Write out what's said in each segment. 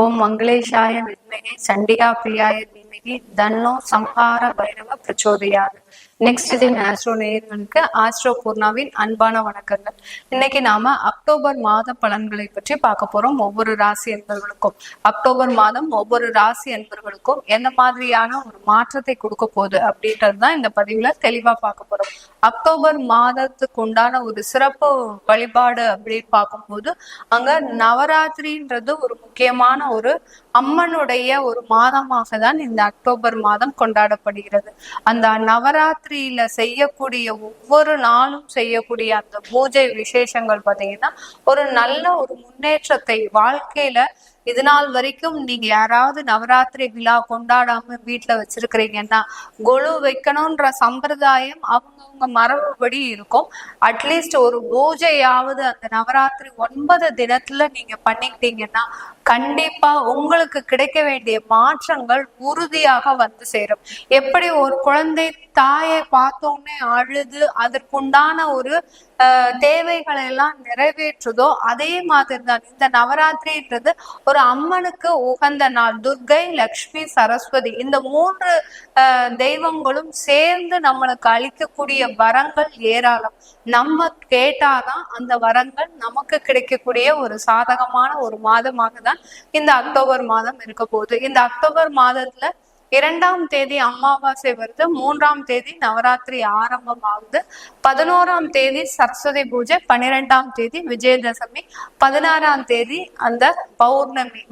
ஓம் மங்களேஷாய வித்மகே சண்டிகா பிரியாய தீமகி தன்னோ சம்ஹார பைரவ பிரச்சோதயாத். நெக்ஸ்ட் தின் ஆஸ்ட்ரோ நேயர்களுக்கு ஆஸ்ட்ரோ பூர்ணாவின் அன்பான வணக்கங்கள். இன்னைக்கு நாம அக்டோபர் மாத பலன்களை பற்றி பார்க்க போறோம். ஒவ்வொரு ராசி என்பவர்களுக்கும் அக்டோபர் மாதம் ஒவ்வொரு ராசி என்பவர்களுக்கும் என்ன மாதிரியான ஒரு மாற்றத்தை கொடுக்க போகுது அப்படின்றதுதான் இந்த பதிவுல தெளிவா பார்க்க போறோம். அக்டோபர் மாதத்துக்கு உண்டான ஒரு சிறப்பு வழிபாடு அப்படின்னு பார்க்கும்போது அங்க நவராத்திரின்றது ஒரு முக்கியமான ஒரு அம்மனுடைய ஒரு மாதமாக தான் இந்த அக்டோபர் மாதம் கொண்டாடப்படுகிறது. அந்த நவராத்திரியில செய்யக்கூடிய ஒவ்வொரு நாளும் செய்யக்கூடிய அந்த பூஜை விசேஷங்கள் பார்த்தீங்கன்னா ஒரு நல்ல ஒரு முன்னேற்றத்தை வாழ்க்கையில இது நாள் வரைக்கும் நீங்க யாராவது நவராத்திரி விழா கொண்டாடாம வீட்டுல வச்சிருக்கிறீங்கன்னா கொலு வைக்கணும்ன்ற சம்பிரதாயம் அவங்கவுங்க மரபுபடி இருக்கும். அட்லீஸ்ட் ஒரு பூஜையாவது அந்த நவராத்திரி 9 தினத்துல நீங்க பண்ணிக்கிட்டீங்கன்னா கண்டிப்பா உங்களுக்கு கிடைக்க வேண்டிய மாற்றங்கள் உறுதியாக வந்து சேரும். எப்படி ஒரு குழந்தை தாயை பார்த்தோன்னே அழுது அதற்குண்டான ஒரு தேவைகளை எல்லாம் நிறைவேற்றுதோ அதே மாதிரி தான் இந்த நவராத்திரின்றது ஒரு அம்மனுக்கு உகந்த நாள். துர்கை, லக்ஷ்மி, சரஸ்வதி இந்த 3 தெய்வங்களும் சேர்ந்து நம்மளுக்கு அளிக்கக்கூடிய வரங்கள் ஏராளம். நம்ம கேட்டாதான் அந்த வரங்கள் நமக்கு கிடைக்கக்கூடிய ஒரு சாதகமான ஒரு மாதமாக தான் இந்த அக்டோபர் மாதம் இருக்க போகுது. இந்த அக்டோபர் மாதத்துல 2ஆம் தேதி அமாவாசை வருது, 3ஆம் தேதி நவராத்திரி ஆரம்பமாகுது, 11ஆம் தேதி சரஸ்வதி பூஜை, 12ஆம் தேதி விஜயதசமி, 16ஆம் தேதி அந்த பௌர்ணமி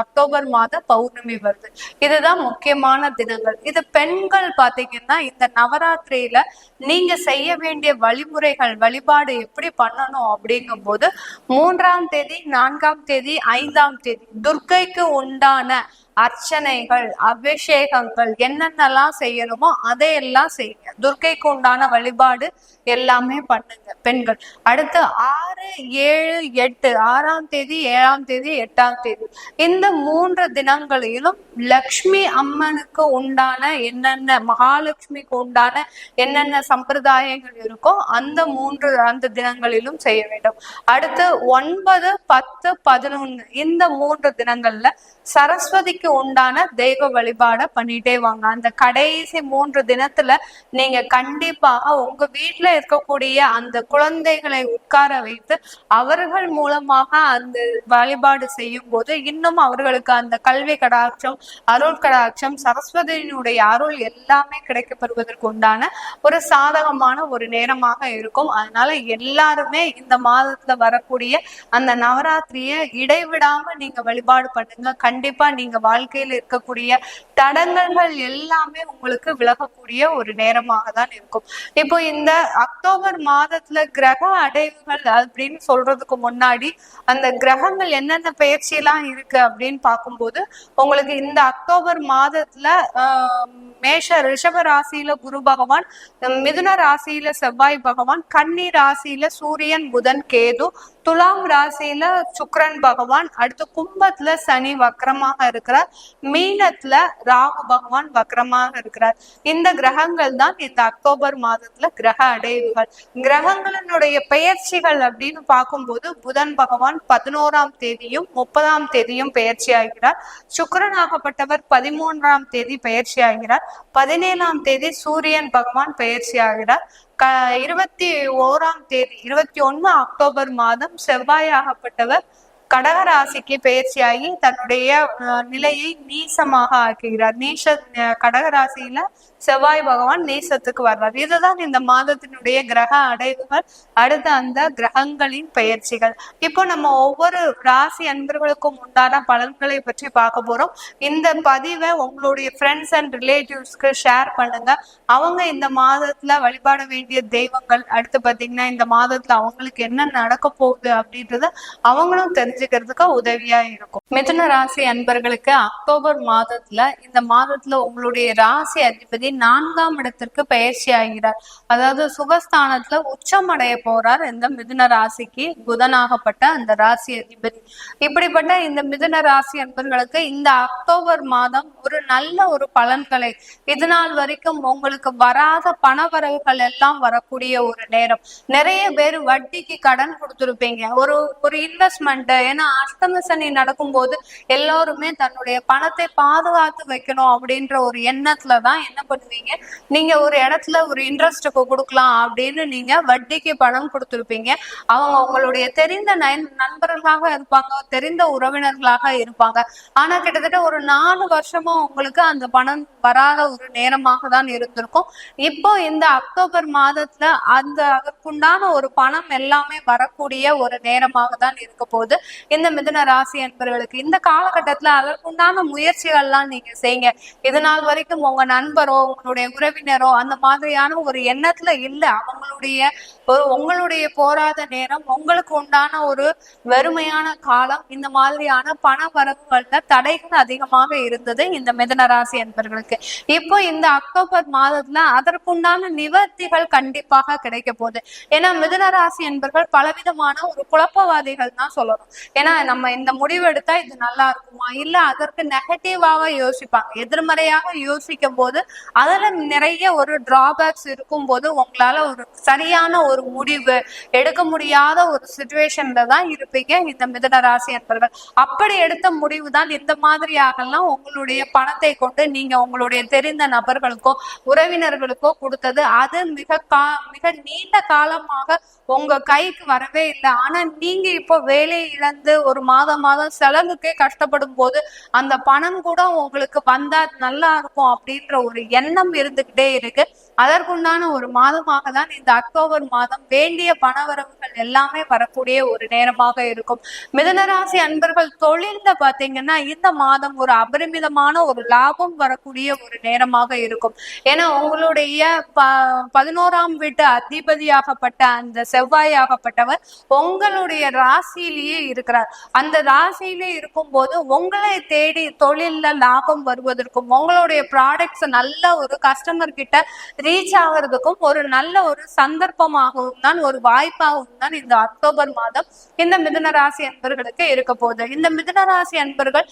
அக்டோபர் மாத பௌர்ணமி வருது. இதுதான் முக்கியமான தினங்கள். இது பெண்கள் பாத்தீங்கன்னா இந்த நவராத்திரியில நீங்க செய்ய வேண்டிய வழிமுறைகள் வழிபாடு எப்படி பண்ணணும் அப்படிங்கும் போது 3ஆம் தேதி 4ஆம் தேதி 5ஆம் தேதி துர்க்கைக்கு உண்டான அர்ச்சனைகள் அபிஷேகங்கள் என்னென்னலாம் செய்யணுமோ அதையெல்லாம் செய்யுங்க. துர்க்கைக்கு உண்டான வழிபாடு எல்லாமே பண்ணுங்க பெண்கள். அடுத்து 6, 7, 8 6ஆம் தேதி 7ஆம் தேதி 8ஆம் தேதி இந்த 3 தினங்களிலும் லக்ஷ்மி அம்மனுக்கு உண்டான என்னென்ன மகாலட்சுமிக்கு உண்டான என்னென்ன சம்பிரதாயங்கள் இருக்கோ அந்த தினங்களிலும் செய்ய வேண்டும். அடுத்து 9, 10, 11 இந்த 3 தினங்கள்ல சரஸ்வதிக்கு உண்டான தெய்வ வழிபாட பண்ணிட்டே வாங்க. அந்த கடைசி 3 தினத்துல நீங்க கண்டிப்பாக உங்க வீட்டுல இருக்கக்கூடிய அந்த குழந்தைகளை உட்கார வைத்து அவர்கள் மூலமாக அந்த வழிபாடு செய்யும் போது இன்னும் அவர்களுக்கு அந்த கல்வி கடாட்சம், அருள் கடாட்சம், சரஸ்வதியினுடைய அருள் எல்லாமே கிடைக்கப்படுவதற்கு உண்டான ஒரு சாதகமான ஒரு நேரமாக இருக்கும். அதனால எல்லாருமே இந்த மாதத்துல வரக்கூடிய அந்த நவராத்திரியை இடைவிடாம நீங்க வழிபாடு பண்ணுங்க. கண்டிப்பா நீங்க வாழ்க்கையில் இருக்கக்கூடிய தடங்கல்கள் எல்லாமே உங்களுக்கு விலகக்கூடிய ஒரு நேரமாக தான் இருக்கும். இப்போ இந்த அக்டோபர் மாதத்துல கிரக அடைவுகள் அப்படின்னு சொல்றதுக்கு முன்னாடி அந்த கிரகங்கள் என்னென்ன பயிற்சியெல்லாம் இருக்கு அப்படின்னு பார்க்கும்போது உங்களுக்கு இந்த அக்டோபர் மாதத்துல ரிஷப ராசியில குரு பகவான், மிதுன ராசியில செவ்வாய் பகவான், கன்னி ராசியில சூரியன், புதன், கேது, துலாம் ராசியில சுக்கிரன் பகவான், அடுத்து கும்பத்துல சனி வக்ரமாக இருக்கிறார், மீனத்துல ராகு பகவான் வக்ரமாக இருக்கிறார். இந்த கிரகங்கள் தான் இந்த அக்டோபர் மாதத்துல கிரக அடைவுகள். கிரகங்களினுடைய பெயர்ச்சிகள் அப்படின்னு பார்க்கும்போது புதன் பகவான் 11ஆம் தேதியும் 30ஆம் தேதியும் பெயர்ச்சி ஆகிறார். சுக்கிரனாகப்பட்டவர் 13ஆம் தேதி பெயர்ச்சி ஆகிறார். 17ஆம் தேதி சூரியன் பகவான் பெயர்ச்சி ஆகிறார். 21ஆம் தேதி 21 அக்டோபர் மாதம் செவ்வாயாகப்பட்டவர் கடகராசிக்கு பயிற்சியாகி தன்னுடைய நிலையை நீசமாக ஆக்குகிறார். கடகராசியில செவ்வாய் பகவான் நீசத்துக்கு வர்றார். இதுதான் இந்த மாதத்தினுடைய கிரக அடைவுகள். அடுத்து அந்த கிரகங்களின் பயிற்சிகள். இப்போ நம்ம ஒவ்வொரு ராசி அன்பர்களுக்கும் உண்டான பலன்களை பற்றி பார்க்க போறோம். இந்த பதிவை உங்களுடைய ஃப்ரெண்ட்ஸ் அண்ட் ரிலேட்டிவ்ஸ்க்கு ஷேர் பண்ணுங்க. அவங்க இந்த மாதத்துல வழிபாட வேண்டிய தெய்வங்கள், அடுத்து பாத்தீங்கன்னா இந்த மாதத்துல அவங்களுக்கு என்ன நடக்க போகுது அப்படின்றத அவங்களும் தெரிஞ்சுக்கிறதுக்கு உதவியா இருக்கும். மிதுன ராசி அன்பர்களுக்கு அக்டோபர் மாதத்துல இந்த மாதத்துல உங்களுடைய ராசி அதிபதி 4ஆம் இடத்திற்கு பயிற்சி ஆகிறார். அதாவது சுகஸ்தானத்துல உச்சம் அடைய போறார் இந்த மிதுன ராசிக்கு புதனாகப்பட்ட அந்த ராசி அதிபதி. இப்படிப்பட்ட இந்த மிதுன ராசி அன்பர்களுக்கு இந்த அக்டோபர் மாதம் ஒரு நல்ல ஒரு பலன்களை, இது நாள் வரைக்கும் உங்களுக்கு வராத பணவரவுகள் எல்லாம் வரக்கூடிய ஒரு நேரம். நிறைய பேர் வட்டிக்கு கடன் கொடுத்துருப்பீங்க. ஒரு இன்வெஸ்ட்மெண்ட் ஏன்னா அஷ்டம சனி நடக்கும்போது எல்லோருமே தன்னுடைய பணத்தை பாதுகாத்து வைக்கணும் அப்படின்ற ஒரு எண்ணத்துலதான் என்ன பண்ணுவீங்க, நீங்க ஒரு இடத்துல ஒரு இன்ட்ரெஸ்டுக்கு கொடுக்கலாம் அப்படின்னு நீங்க வட்டிக்கு பணம் கொடுத்துருப்பீங்க. அவங்க உங்களுடைய தெரிந்த நண்பர்களாக இருப்பாங்க, தெரிந்த உறவினர்களாக இருப்பாங்க. ஆனா கிட்டத்தட்ட ஒரு 4 வருஷமா உங்களுக்கு அந்த பணம் வராத ஒரு நேரமாக தான் இருந்திருக்கும். இப்போ இந்த அக்டோபர் மாதத்துல அதற்குண்டான ஒரு பணம் எல்லாமே வரக்கூடிய ஒரு நேரமாக தான் இருக்க போகுது இந்த மிதுன ராசி என்பவர்களுக்கு. இந்த காலகட்டத்துல அதற்குண்டான முயற்சிகள்லாம் நீங்க செய்யுங்க. இது நாள் வரைக்கும் உங்க நண்பரோ உங்களுடைய உறவினரோ அந்த மாதிரியான ஒரு எண்ணத்துல இல்ல, உங்களுடைய போராத நேரம், உங்களுக்கு உண்டான ஒரு வெறுமையான காலம், இந்த மாதிரியான பண வரவுகள்ல தடைகள் அதிகமாக இருந்தது இந்த மிதுன ராசி என்பவர்களுக்கு. இப்போ இந்த அக்டோபர் மாதத்துல அதற்குண்டான நிவர்த்திகள் கண்டிப்பாக கிடைக்க போகுது. ஏன்னா மிதுன ராசி என்பவர்கள் பலவிதமான ஒரு குழப்பவாதிகள் தான் சொல்லணும். ஏன்னா நம்ம இந்த முடிவு எடுத்தா இது நல்லா இருக்குமா, இல்ல அதற்கு நெகட்டிவாக யோசிப்பாங்க. எதிர்மறையாக யோசிக்கும் போது அதுல நிறைய ஒரு டிராபேக்ஸ் இருக்கும் போது உங்களால ஒரு சரியான ஒரு முடிவு எடுக்க முடியாத ஒரு சிச்சுவேஷன்ல தான் இருப்பீங்க இந்த மிதுன ராசி என்பவர்கள். அப்படி எடுத்த முடிவு தான் இந்த மாதிரியாகலாம் உங்களுடைய பணத்தை கொண்டு நீங்க உங்களுடைய தெரிந்த நபர்களுக்கோ உறவினர்களுக்கோ கொடுத்தது. அது மிக நீண்ட காலமாக உங்க கைக்கு வரவே இல்லை. ஆனா நீங்க இப்போ வேலையை இழந்து ஒரு மாதம் செலவுக்கே கஷ்டப்படும் போது அந்த பணம் கூட உங்களுக்கு வந்தா நல்லா இருக்கும் அப்படின்ற ஒரு எண்ணம் இருந்துகிட்டே இருக்கு. அதற்குண்டான ஒரு மாதமாக தான் இந்த அக்டோபர் மாதம் வேண்டிய பணவரவுகள் எல்லாமே வரக்கூடிய ஒரு நேரமாக இருக்கும். மிதுனராசி அன்பர்கள் தொழில்ல பாத்தீங்கன்னா இந்த மாதம் ஒரு அபரிமிதமான ஒரு லாபம் வரக்கூடிய ஒரு நேரமாக இருக்கும். ஏன்னா உங்களுடைய 11ஆம் வீட்டு அதிபதியாகப்பட்ட அந்த செவ்வாயாகப்பட்டவர் உங்களுடைய ராசியிலேயே இருக்கிறார். அந்த ராசியிலே இருக்கும் போது உங்களை தேடி தொழில்ல லாபம் வருவதற்கும் உங்களுடைய ப்ராடக்ட்ஸ் நல்ல ஒரு கஸ்டமர் கிட்ட ரீச் ஆகிறதுக்கும் ஒரு நல்ல ஒரு சந்தர்ப்பமாகவும் தான், ஒரு வாய்ப்பாகவும் தான் இந்த அக்டோபர் மாதம் இந்த மிதுன ராசி அன்பர்களுக்கு இருக்க போகுது. இந்த மிதுன ராசி அன்பர்கள்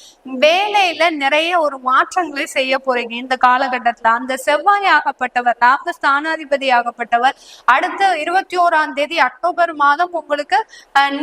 வேலையில நிறைய ஒரு மாற்றங்களை செய்ய போறீங்க இந்த காலகட்டத்துல. அந்த செவ்வாயாகப்பட்டவர் லாப ஸ்தானாதிபதி ஆகப்பட்டவர் அடுத்த 21ஆம் தேதி அக்டோபர் மாதம் உங்களுக்கு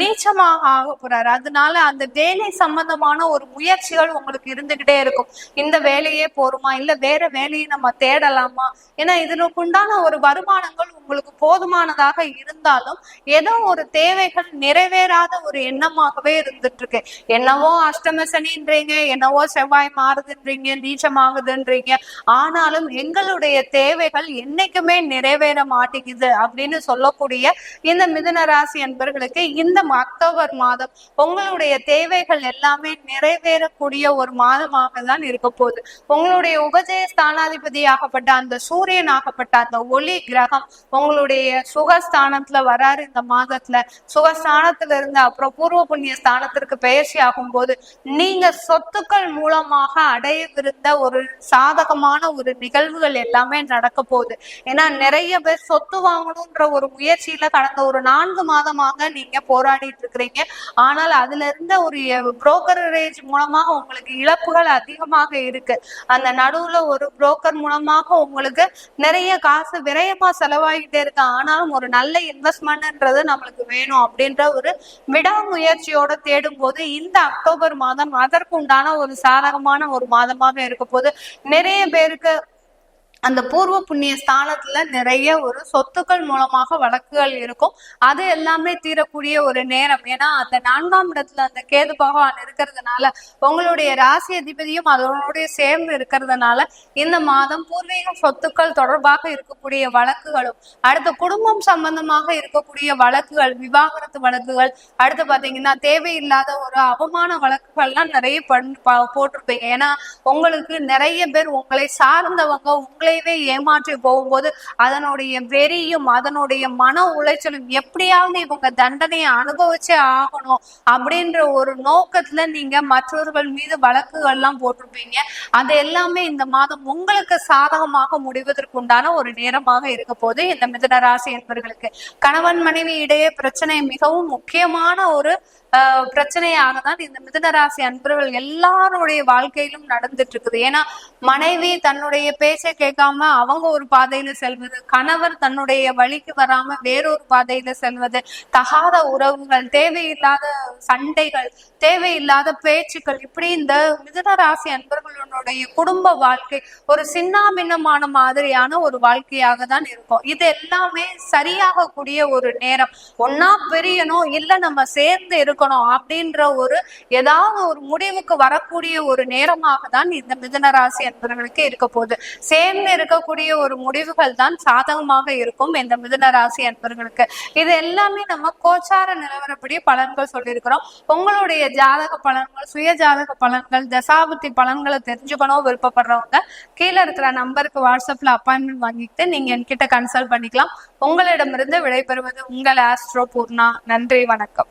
நீச்சமாக ஆக போறாரு. அதனால அந்த வேலை சம்பந்தமான ஒரு முயற்சிகள் உங்களுக்கு இருந்துகிட்டே இருக்கும். இந்த வேலையே போருமா, இல்ல வேற வேலையை நம்ம தேடலாமா, ஏன்னா இதற்கு உண்டான ஒரு வருமானங்கள் உங்களுக்கு போதுமானதாக இருந்தாலும் ஏதோ ஒரு தேவைகள் நிறைவேறாத ஒரு எண்ணமாகவே இருந்துட்டு இருக்கு. என்னவோ அஷ்டம சனின்றீங்க, என்னவோ செவ்வாய் மாறுதுன்றீங்க, நீச்சமாகுதுன்றீங்க, ஆனாலும் எங்களுடைய தேவைகள் என்னைக்குமே நிறைவேற மாட்டேங்குது அப்படின்னு சொல்லக்கூடிய இந்த மிதுன ராசி என்பவர்களுக்கு இந்த அக்டோபர் மாதம் உங்களுடைய தேவைகள் எல்லாமே நிறைவேறக்கூடிய ஒரு மாதமாக தான் இருக்க போகுது. உங்களுடைய உபஜய ஸ்தானாதிபதி ஆகப்பட்ட அந்த சூரியன் ஆகப்பட்ட அந்த ஒளி கிரகம் உங்களுடைய சுகஸ்தானத்துல வராரு இந்த மாதத்துல. சுகஸ்தானத்துல இருந்து அப்புறம் பூர்வ புண்ணிய ஸ்தானத்திற்கு பயிற்சி ஆகும் போது நீங்க சொத்துக்கள் மூலமாக அடையவிருந்த ஒரு சாதகமான ஒரு நிகழ்வுகள் எல்லாமே நடக்க போகுது. ஏன்னா நிறைய பேர் சொத்து வாங்கணும்ன்ற ஒரு முயற்சியில கடந்த ஒரு 4 மாதமாக நீங்க போராடிட்டு இருக்கிறீங்க. ஆனால் அதுல இருந்த ஒரு புரோக்கரேஜ் மூலமாக உங்களுக்கு இழப்புகள் அதிகமாக இருக்கு. அந்த நடுவுல ஒரு புரோக்கர் மூலமாக உங்களுக்கு நிறைய காசு விரயமா செலவாகிட்டே இருக்கு. ஆனாலும் ஒரு நல்ல இன்வெஸ்ட்மெண்ட்ன்றது நம்மளுக்கு வேணும் அப்படின்ற ஒரு விடாமுயற்சியோட தேடும் போது இந்த அக்டோபர் மாதம் அதற்கு உண்டான ஒரு சாதகமான ஒரு மாதமாக இருக்க போது நிறைய பேருக்கு அந்த பூர்வ புண்ணிய ஸ்தானத்துல நிறைய ஒரு சொத்துக்கள் மூலமாக வழக்குகள் இருக்கும். அது எல்லாமே தீரக்கூடிய ஒரு நேரம். ஏன்னா அந்த 4ஆம் இடத்துல அந்த கேது பகவான் இருக்கிறதுனால உங்களுடைய ராசி அதிபதியும் அதனுடைய சேர்ந்து இருக்கிறதுனால இந்த மாதம் பூர்வீக சொத்துக்கள் தொடர்பாக இருக்கக்கூடிய வழக்குகளும், அடுத்த குடும்பம் சம்பந்தமாக இருக்கக்கூடிய வழக்குகள், விவாகரத்து வழக்குகள், அடுத்து பாத்தீங்கன்னா தேவையில்லாத ஒரு அவமான வழக்குகள்லாம் நிறைய போட்டிருப்பீங்க. ஏன்னா உங்களுக்கு நிறைய பேர் உங்களை சார்ந்தவங்க உங்களை ஏமாற்றி போகும்போது அதனுடைய வெறியும் அதனுடைய மன உளைச்சலும் எப்படியாவது இவங்க தண்டனையை அனுபவிச்சே ஆகணும் அப்படின்ற ஒரு நோக்கத்துல நீங்க மற்றவர்கள் மீது வழக்குகள் எல்லாம் போட்டிருப்பீங்க. அது எல்லாமே இந்த மாதம் உங்களுக்கு சாதகமாக முடிவதற்கு உண்டான ஒரு நேரமாக இருக்க போது இந்த மிதுன ராசி என்பவர்களுக்கு. கணவன் மனைவி இடையே பிரச்சனை மிகவும் முக்கியமான ஒரு பிரச்சனையாக தான் இந்த மிதுனராசி அன்பர்கள் எல்லாருடைய வாழ்க்கையிலும் நடந்துட்டு இருக்குது. ஏன்னா மனைவி தன்னுடைய பேச்சை கேட்காம அவங்க ஒரு பாதையில செல்வது, கணவர் தன்னுடைய வழிக்கு வராம வேறொரு பாதையில செல்வது, தகாத உறவுகள், தேவையில்லாத சண்டைகள், தேவையில்லாத பேச்சுக்கள், இப்படி இந்த மிதுனராசி அன்பர்களுடைய குடும்ப வாழ்க்கை ஒரு சின்னாபின்னமான மாதிரியான ஒரு வாழ்க்கையாக தான் இருக்கும். இது எல்லாமே சரியாக கூடிய ஒரு நேரம். ஒன்னா பிரியணும், இல்ல நம்ம சேர்ந்து இருக்கணும் அப்படின்ற ஒரு ஏதாவது ஒரு முடிவுக்கு வரக்கூடிய ஒரு நேரமாக தான் இந்த மிதுனராசி அன்பர்களுக்கு இருக்க போகுது. சேர்ந்து இருக்கக்கூடிய ஒரு முடிவுகள் தான் சாதகமாக இருக்கும் இந்த மிதுனராசி அன்பர்களுக்கு. இது எல்லாமே நம்ம கோச்சார நிலவரப்படி பலன்கள் சொல்லியிருக்கிறோம். உங்களுடைய ஜாதக பலன்கள், சுய ஜாதக பலன்கள், தசாபுத்தி பலன்களை தெரிஞ்சுக்கணும் விருப்பப்படுறவங்க கீழே இருக்கிற நம்பருக்கு வாட்ஸ்அப்ல அப்பாயின்மெண்ட் வாங்கிட்டு நீங்க என்கிட்ட கன்சல்ட் பண்ணிக்கலாம். உங்களிடமிருந்து விடைபெறுவது உங்கள் ஆஸ்ட்ரோ பூர்ணா. நன்றி, வணக்கம்.